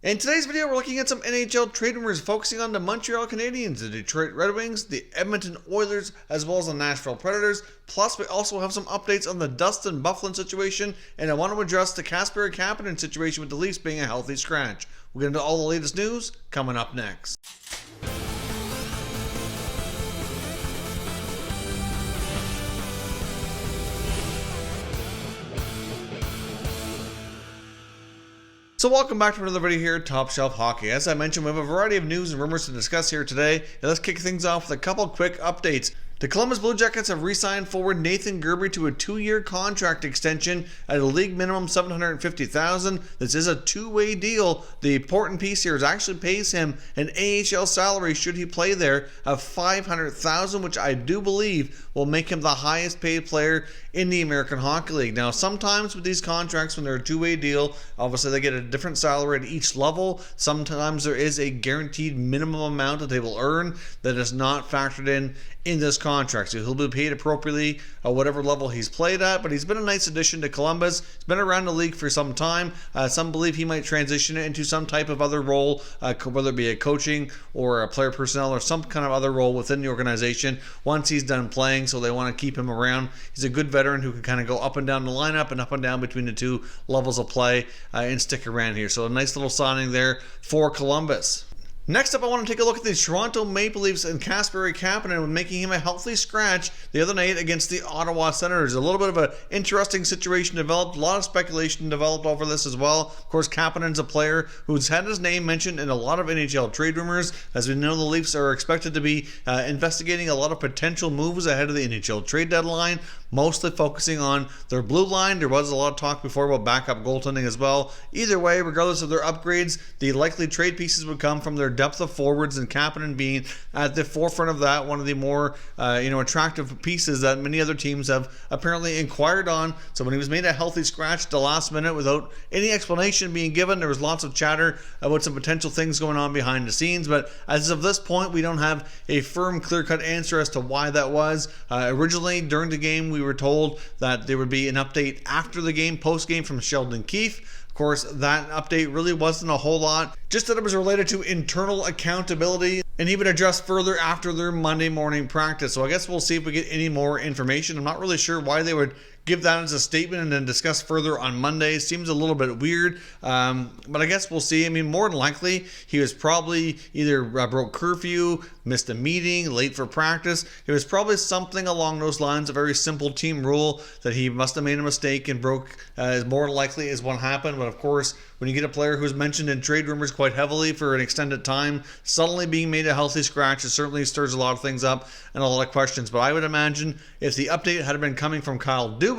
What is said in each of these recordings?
In today's video, we're looking at some NHL trade rumors focusing on the Montreal Canadiens, the Detroit Red Wings, the Edmonton Oilers, as well as the Nashville Predators. Plus, we also have some updates on the Dustin Byfuglien situation, and I want to address the Kasperi Kapanen situation with the Leafs being a healthy scratch. We'll get into all the latest news coming up next. So welcome back to another video here at Top Shelf Hockey. As I mentioned, we have a variety of news and rumors to discuss here today. And let's kick things off with a couple quick updates. The Columbus Blue Jackets have re-signed forward Nathan Gerbe to a 2-year contract extension at a league minimum $750,000. This is a two-way deal. The important piece here is actually pays him an AHL salary should he play there of $500,000, which I do believe will make him the highest paid player in the American Hockey League. Now, sometimes with these contracts, when they're a two-way deal, obviously they get a different salary at each level. Sometimes there is a guaranteed minimum amount that they will earn that is not factored in this contract. So he'll be paid appropriately at whatever level he's played at, but he's been a nice addition to Columbus. He's been around the league for some time. Some believe he might transition it into some type of other role, whether it be a coaching or a player personnel or some kind of other role within the organization once he's done playing, so they want to keep him around. He's a good veteran who can kind of go up and down the lineup and up and down between the two levels of play and stick around here. So a nice little signing there for Columbus. Next up, I want to take a look at the Toronto Maple Leafs and Kasperi Kapanen, making him a healthy scratch the other night against the Ottawa Senators. A little bit of an interesting situation developed. A lot of speculation developed over this as well. Of course, Kapanen's a player who's had his name mentioned in a lot of NHL trade rumors. As we know, the Leafs are expected to be investigating a lot of potential moves ahead of the NHL Trade Deadline, mostly focusing on their blue line. There was a lot of talk before about backup goaltending as well. Either way, regardless of their upgrades, the likely trade pieces would come from their depth of forwards, and Kapanen being at the forefront of that, one of the more attractive pieces that many other teams have apparently inquired on. So when he was made a healthy scratch at the last minute without any explanation being given, there was lots of chatter about some potential things going on behind the scenes, but as of this point, we don't have a firm, clear-cut answer as to why that was. Originally, during the game, we were told that there would be an update after the game, post-game, from Sheldon Keefe. Of course, that update really wasn't a whole lot, just that it was related to internal accountability, and he would address further after their Monday morning practice. So I guess we'll see if we get any more information. I'm not really sure why they would give that as a statement and then discuss further on Monday. Seems a little bit weird, but I guess we'll see. I mean, more than likely, he was probably either broke curfew, missed a meeting, late for practice. It was probably something along those lines, a very simple team rule that he must have made a mistake and broke, more likely is what happened. But of course, when you get a player who's mentioned in trade rumors quite heavily for an extended time, suddenly being made a healthy scratch, it certainly stirs a lot of things up and a lot of questions. But I would imagine if the update had been coming from Kyle Dubas,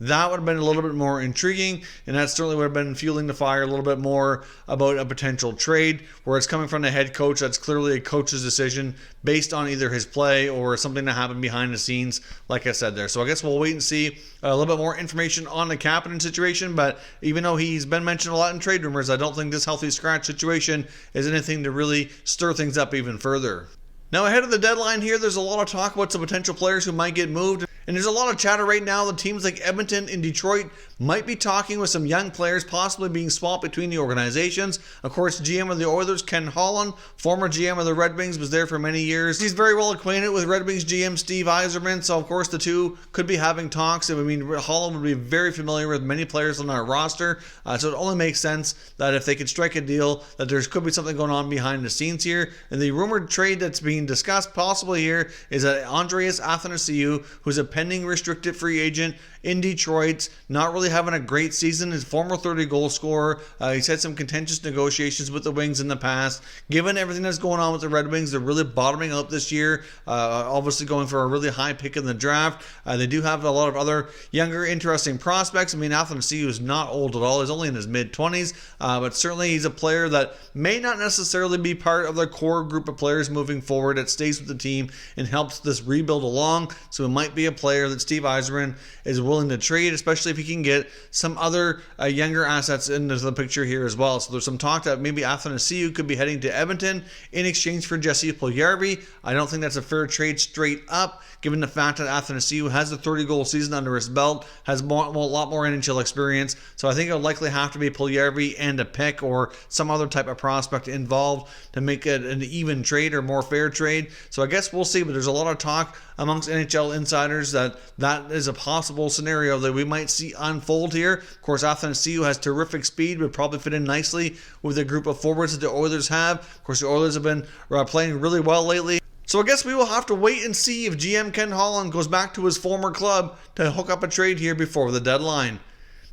that would have been a little bit more intriguing, and that certainly would have been fueling the fire a little bit more about a potential trade. Where it's coming from the head coach, that's clearly a coach's decision based on either his play or something that happened behind the scenes, like I said there. So I guess we'll wait and see a little bit more information on the Kapanen situation, but even though he's been mentioned a lot in trade rumors, I don't think this healthy scratch situation is anything to really stir things up even further. Now, ahead of the deadline here, there's a lot of talk about some potential players who might get moved. And there's a lot of chatter right now that teams like Edmonton and Detroit might be talking with some young players possibly being swapped between the organizations. Of course, GM of the Oilers, Ken Holland, former GM of the Red Wings, was there for many years. He's very well acquainted with Red Wings GM Steve Yzerman, so of course the two could be having talks. I mean, Holland would be very familiar with many players on our roster, so it only makes sense that if they could strike a deal, that there could be something going on behind the scenes here. And the rumored trade that's being discussed possibly here is that Andreas Athanasiou, who's a pending restricted free agent in Detroit, not really having a great season. His former 30-goal scorer. He's had some contentious negotiations with the Wings in the past. Given everything that's going on with the Red Wings, they're really bottoming out this year. Obviously going for a really high pick in the draft. They do have a lot of other younger, interesting prospects. I mean, Athanasiou is not old at all. He's only in his mid-20s, but certainly he's a player that may not necessarily be part of the core group of players moving forward. It stays with the team and helps this rebuild along. So it might be a player player that Steve Yzerman is willing to trade, especially if he can get some other younger assets into the picture here as well. So there's some talk that maybe Athanasiou could be heading to Edmonton in exchange for Jesse Puljujarvi. I don't think that's a fair trade straight up, given the fact that Athanasiou has a 30-goal season under his belt, has a lot more NHL experience. So I think it'll likely have to be Puljujarvi and a pick or some other type of prospect involved to make it an even trade or more fair trade. So I guess we'll see, but there's a lot of talk amongst NHL insiders that is a possible scenario that we might see unfold here. Of course, Athanasiou has terrific speed, would probably fit in nicely with the group of forwards that the Oilers have. Of course, the Oilers have been playing really well lately. So I guess we will have to wait and see if GM Ken Holland goes back to his former club to hook up a trade here before the deadline.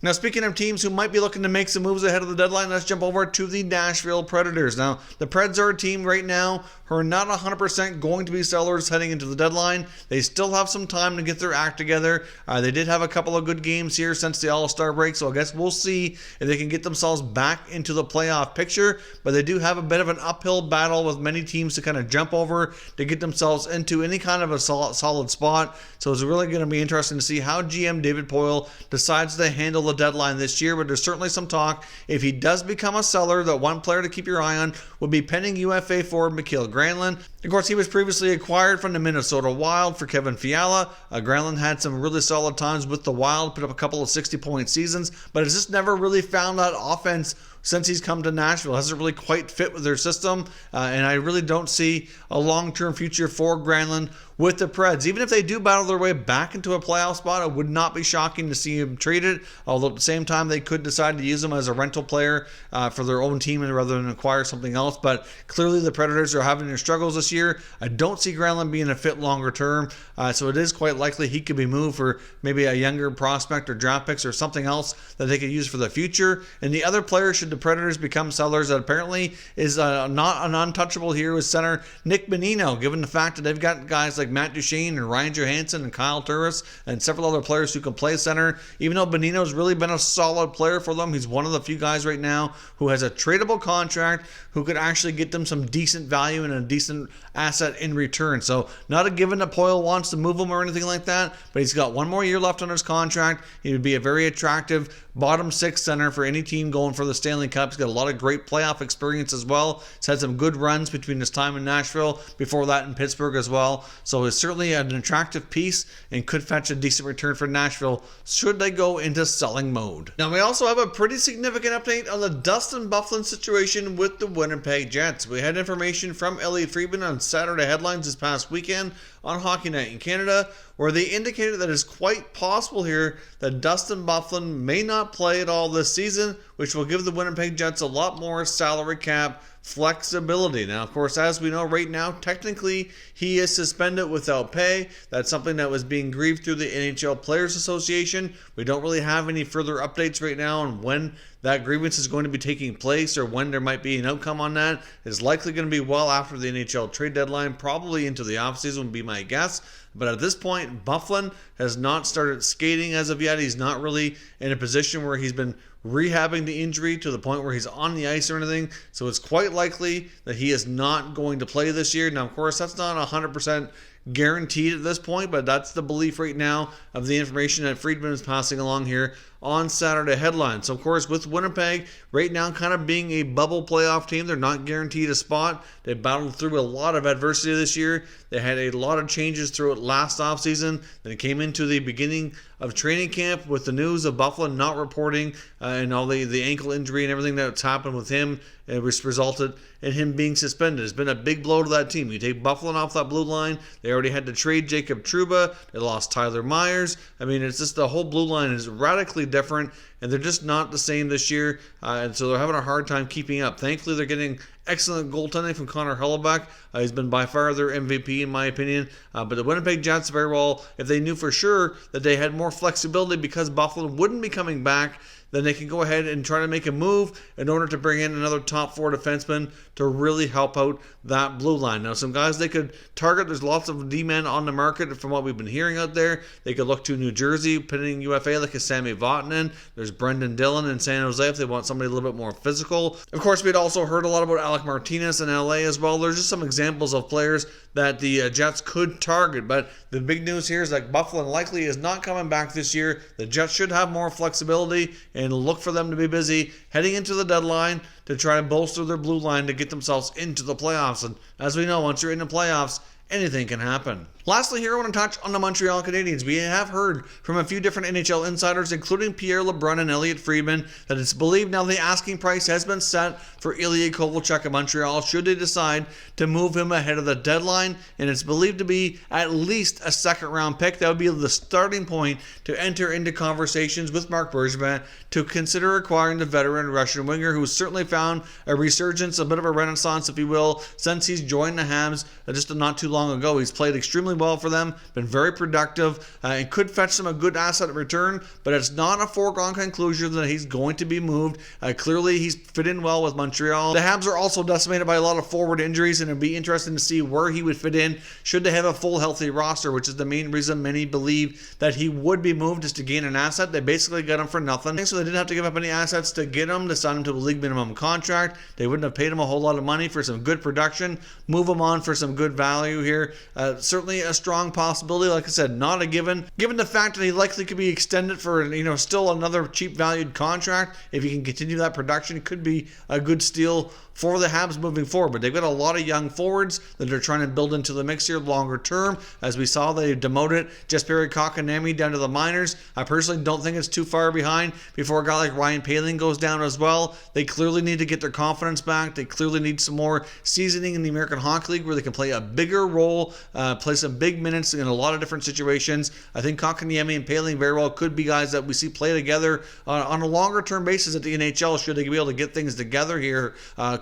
Now, speaking of teams who might be looking to make some moves ahead of the deadline, let's jump over to the Nashville Predators. Now, the Preds are a team right now who are not 100% going to be sellers heading into the deadline. They still have some time to get their act together. They did have a couple of good games here since the All-Star break, so I guess we'll see if they can get themselves back into the playoff picture. But they do have a bit of an uphill battle with many teams to kind of jump over to get themselves into any kind of a solid spot. So it's really going to be interesting to see how GM David Poile decides to handle the deadline this year. But there's certainly some talk, if he does become a seller, that one player to keep your eye on would be pending UFA forward Mikael Granlund. Of course, he was previously acquired from the Minnesota Wild for Kevin Fiala. Granlund had some really solid times with the Wild, put up a couple of 60-point seasons, but has just never really found that offense since he's come to Nashville. Hasn't really quite fit with their system, and I really don't see a long-term future for Granlund with the Preds. Even if they do battle their way back into a playoff spot, it would not be shocking to see him traded, although at the same time they could decide to use him as a rental player for their own team rather than acquire something else. But clearly the Predators are having their struggles this year. I don't see Granlund being a fit longer term, so it is quite likely he could be moved for maybe a younger prospect or draft picks or something else that they could use for the future. And the other player, should the Predators become sellers, that apparently is not an untouchable here, is center Nick Bonino, given the fact that they've got guys like Matt Duchene and Ryan Johansson and Kyle Turris and several other players who can play center. Even though Bonino's really been a solid player for them, he's one of the few guys right now who has a tradable contract who could actually get them some decent value and a decent asset in return. So not a given that Poile wants to move him or anything like that, but he's got one more year left on his contract. He would be a very attractive bottom six center for any team going for the Stanley Cup. He's got a lot of great playoff experience as well. He's had some good runs between his time in Nashville, before that in Pittsburgh as well. So he's certainly an attractive piece and could fetch a decent return for Nashville should they go into selling mode. Now, we also have a pretty significant update on the Dustin Byfuglien situation with the Winnipeg Jets. We had information from Elliot Friedman on Saturday Headlines this past weekend on Hockey Night in Canada, where they indicated that it's quite possible here that Dustin Byfuglien may not play at all this season, which will give the Winnipeg Jets a lot more salary cap flexibility. Now, of course, as we know right now, technically he is suspended without pay. That's something that was being grieved through the NHL Players Association. We don't really have any further updates right now on when that grievance is going to be taking place or when there might be an outcome on that. It's likely going to be well after the NHL trade deadline, probably into the offseason would be my guess. But at this point, Byfuglien has not started skating as of yet. He's not really in a position where he's been rehabbing the injury to the point where he's on the ice or anything. So it's quite likely that he is not going to play this year. Now, of course, that's not 100% guaranteed at this point, but that's the belief right now of the information that Friedman is passing along here on Saturday Headlines. So, of course, with Winnipeg right now kind of being a bubble playoff team, they're not guaranteed a spot. They battled through a lot of adversity this year. They had a lot of changes throughout last offseason. Then it came into the beginning of training camp with the news of Byfuglien not reporting and all the ankle injury and everything that's happened with him, which resulted in him being suspended. It's been a big blow to that team. You take Byfuglien off that blue line, they already had to trade Jacob Trouba. They lost Tyler Myers. I mean, it's just the whole blue line is radically different, and they're just not the same this year, and so they're having a hard time keeping up. Thankfully, they're getting excellent goaltending from Connor Hellebuyck. He's been by far their MVP in my opinion. But the Winnipeg Jets, very well, if they knew for sure that they had more flexibility because Byfuglien wouldn't be coming back, then they can go ahead and try to make a move in order to bring in another top 4 defenseman to really help out that blue line. Now, some guys they could target, there's lots of D-men on the market from what we've been hearing out there. They could look to New Jersey, pinning UFA like a Sammy Vatanen. There's Brendan Dillon in San Jose if they want somebody a little bit more physical. Of course, we'd also heard a lot about Alec Martinez in LA as well. There's just some examples of players that the Jets could target, but the big news here is that Byfuglien likely is not coming back this year. The Jets should have more flexibility and look for them to be busy heading into the deadline to try to bolster their blue line to get themselves into the playoffs. And as we know, once you're in the playoffs, anything can happen. Lastly, here I want to touch on the Montreal Canadiens. We have heard from a few different NHL insiders, including Pierre LeBrun and Elliot Friedman, that it's believed now the asking price has been set for Ilya Kovalchuk in Montreal should they decide to move him ahead of the deadline, and it's believed to be at least a second-round pick. That would be the starting point to enter into conversations with Marc Bergevin to consider acquiring the veteran Russian winger, who's certainly found a resurgence, a bit of a renaissance, if you will, since he's joined the Habs just not too long ago. He's played extremely well for them, been very productive, and could fetch them a good asset in return, but it's not a foregone conclusion that he's going to be moved. Clearly, he's fit in well with Montreal. The Habs are also decimated by a lot of forward injuries, and it'd be interesting to see where he would fit in should they have a full healthy roster, which is the main reason many believe that he would be moved just to gain an asset. They basically got him for nothing, so they didn't have to give up any assets to get him, to sign him to a league minimum contract. They wouldn't have paid him a whole lot of money for some good production, move him on for some good value here. Certainly a strong possibility. Like I said, not a given the fact that he likely could be extended for still another cheap valued contract. If he can continue that production, it could be a good steal for the Habs moving forward. But they've got a lot of young forwards that they're trying to build into the mix here longer term. As we saw, they demoted Kasperi Kapanen down to the minors. I personally don't think it's too far behind before a guy like Ryan Poehling goes down as well. They clearly need to get their confidence back. They clearly need some more seasoning in the American Hockey League where they can play a bigger role, play some big minutes in a lot of different situations. I think Kotkaniemi and Poehling very well could be guys that we see play together on a longer term basis at the NHL should they be able to get things together here.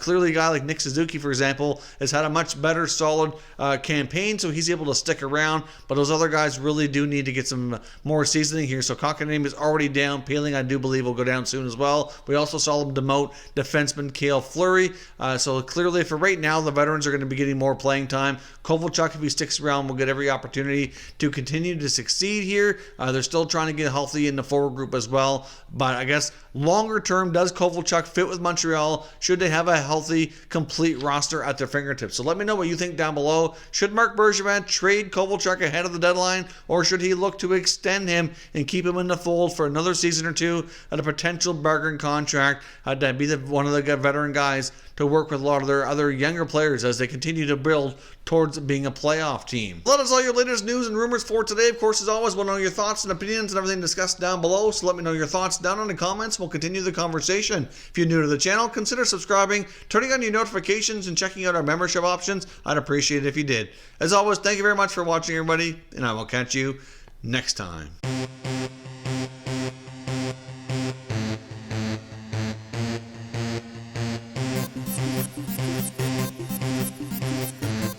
Clearly a guy like Nick Suzuki, for example, has had a much better solid campaign, so he's able to stick around, but those other guys really do need to get some more seasoning here. So Kotkaniemi is already down. Poehling, I do believe, will go down soon as well. We also saw him demote defenseman Cale Fleury, so clearly for right now the veterans are going to be getting more playing time. Kovalchuk, if he sticks around, will get every opportunity to continue to succeed here. They're still trying to get healthy in the forward group as well, but I guess longer term, does Kovalchuk fit with Montreal? Should they have a healthy, complete roster at their fingertips? So let me know what you think down below. Should Marc Bergevin trade Kovalchuk ahead of the deadline, or should he look to extend him and keep him in the fold for another season or two at a potential bargain contract to be one of the veteran guys to work with a lot of their other younger players as they continue to build towards being a playoff team? Let us know your latest news and rumors for today. Of course, as always, we'll know your thoughts and opinions and everything discussed down below, so let me know your thoughts down in the comments. We'll continue the conversation. If you're new to the channel, consider subscribing, turning on your notifications, and checking out our membership options. I'd appreciate it if you did. As always, thank you very much for watching, everybody, and I will catch you next time.